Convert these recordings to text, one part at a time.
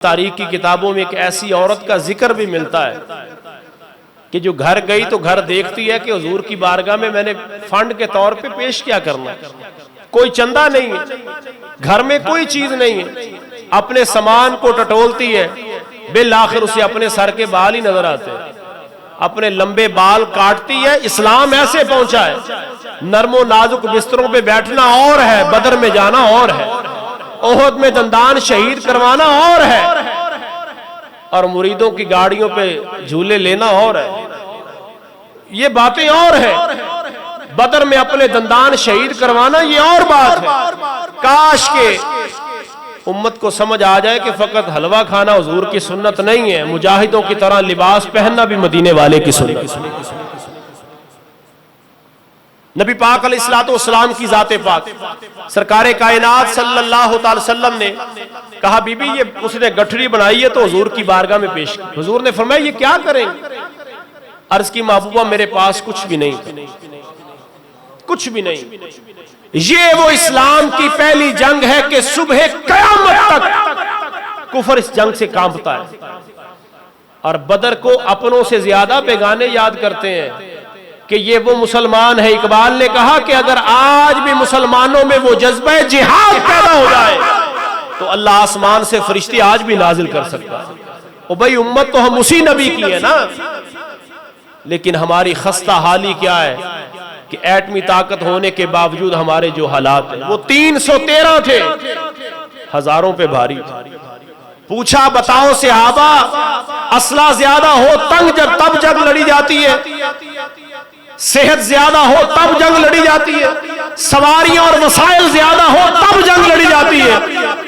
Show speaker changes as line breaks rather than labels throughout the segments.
तारीख की किताबों में एक ऐसी औरत का जिक्र भी मिलता है कि जो घर गई तो घर देखती है कि हुजूर की बारगाह में मैंने फंड के तौर पे पेश क्या करना, कोई चंदा नहीं है, घर में कोई चीज नहीं है, अपने सामान को टटोलती है, बिल आखिर उसे अपने सर के बाल ही नजर आते हैं, अपने लंबे बाल काटती है। इस्लाम ऐसे पहुंचा है, नरमो नाजुक बिस्तरों पे बैठना और है, बदर में जाना और है, ओहद में दंदान शहीद करवाना और है, और मुरीदों की गाड़ियों पे झूले लेना और है। ये बातें और है, बदर में अपने दंदान शहीद करवाना ये और बात है। काश के उम्मत को समझ आ जाए कि फकत हलवा खाना हुजूर की सुन्नत नहीं है, मुजाहिदों की तरह लिबास पहनना भी मदीने वाले की सुन्नत। नबी पाक अलैहिस्सलाम की जाते पाक सरकारे कायनात सल्लल्लाहु अलैहि वसल्लम ने कहा, बीबी ये उसने गठरी बनाई है तो हुजूर की बारगाह में पेश की। हुजूर ने फरमाया ये क्या करेंगे? अर्ज की, महबूबा मेरे पास कुछ भी नहीं, कुछ भी नहीं। ये वो इस्लाम की पहली जंग है कि सुबह क़यामत तक कुफर इस जंग से कांपता है, और बदर को अपनों से ज्यादा बेगाने याद करते हैं कि ये वो मुसलमान है। इकबाल ने कहा कि अगर आज भी मुसलमानों में वो जज्बा जिहाद पैदा हो जाए तो अल्लाह आसमान से फरिश्ते आज भी नाजिल कर सकता है। ओ भाई, उम्मत तो हम उसी नबी की है ना, लेकिन हमारी खस्ता हाली क्या है कि एटमी ताकत होने के बावजूद हमारे जो हालात हैं वो 313 थे, हजारों पे भारी थे। पूछा, बताओ सहाबा, असला ज्यादा हो तब जंग लड़ी जाती है, सेहत ज्यादा हो तब जंग लड़ी जाती है, सवारियां और वसाइल ज्यादा हो तब जंग लड़ी जाती है।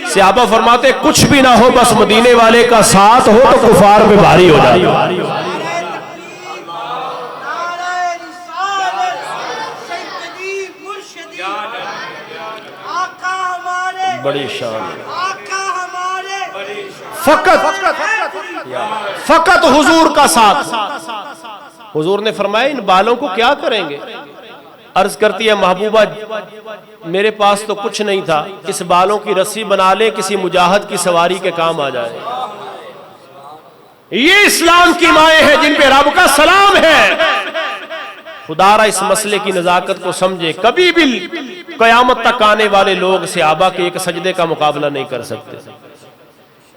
सहाबा फरमाते कुछ भी ना हो, बस मदीने वाले का साथ हो तो कुफार पे भारी हो जाए। बड़ी शान, फकत हुजूर का साथ। हुजूर ने फरमाया इन बालों को क्या करेंगे? अर्ज करती है, महबूबा मेरे पास तो कुछ नहीं था, इस बालों की रस्सी बना ले, किसी मुजाहिद की सवारी के काम आ जाए। ये इस्लाम की माएँ हैं जिन पे रब का सलाम है। खुदारा इस मसले की नजाकत को समझे। कभी भी कयामत तक आने वाले लोग सहाबा के एक सजदे का मुकाबला नहीं कर सकते।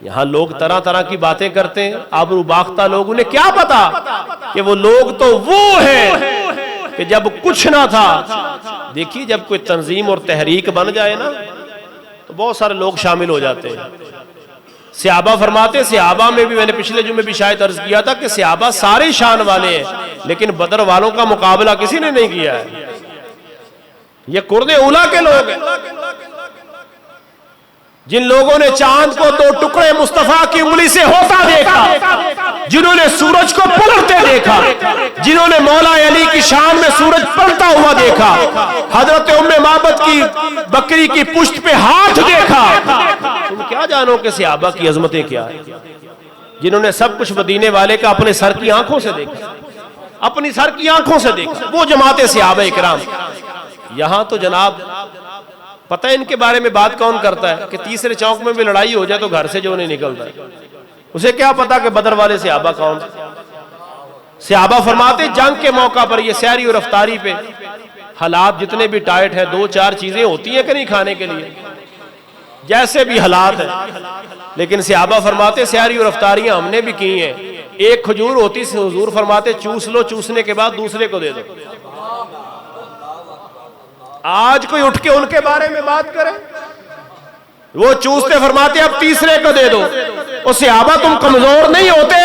यहाँ लोग तरह तरह की बातें करते हैं, आबरू बाख्ता लोग, उन्हें क्या पता कि वो लोग तो वो हैं कि जब कुछ ना था। देखिए, जब कोई तंजीम और तहरीक बन जाए ना तो बहुत सारे लोग शामिल हो जाते हैं। सहाबा फरमाते, सहाबा में भी मैंने पिछले जुमे भी शायद अर्ज किया था कि सहाबा सारे शान वाले हैं, लेकिन बदर वालों का मुकाबला किसी ने नहीं किया है। ये कुर्ने उला के लोग हैं, जिन लोगों ने चांद को दो टुकड़े मुस्तफा की उंगली से होता देखा, जिन्होंने सूरज को पलटते देखा, जिन्होंने मौला अली की शान में सूरज पलटा हुआ देखा, हजरत उम्मे माबद की बकरी की पुश्त पे हाथ देखा। तुम क्या जानो कि सहाबा की अजमतें क्या है? जिन्होंने सब कुछ मदीने वाले का अपने सर की आंखों से देखा, अपनी सर की आंखों से देखा, वो जमाते सहाबा इकराम। यहां तो जनाब पता है इनके बारे में बात कौन करता है कि तीसरे चौक में भी लड़ाई हो जाए तो घर से जो नहीं निकलता है, उसे क्या पता कि बदर वाले सहाबा कौन। सहाबा फरमाते, जंग के मौका पर ये सैरी और अफ्तारी पे हालात जितने भी टाइट है, दो चार चीजें होती है कि नहीं खाने के लिए, जैसे भी हालात है, लेकिन सहाबा फरमाते सैरी और अफ्तारियां हमने भी की हैं। एक खजूर होती से हुजूर फरमाते चूस लो, चूसने के बाद दूसरे को दे दो। आज कोई उठ के उनके बारे में बात करे, वो चूसते फरमाते अब तीसरे को दे दो। और सहाबा तुम कमजोर नहीं होते,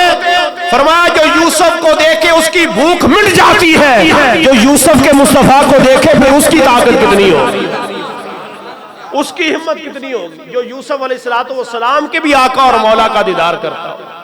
फरमाया जो यूसुफ को देखे उसकी भूख मिट जाती है, जो यूसुफ के मुस्तफा को देखे फिर उसकी ताकत कितनी होगी, उसकी हिम्मत कितनी होगी, जो यूसुफ अलैहिस्सलाम के भी आका और मौला का दीदार करता हो।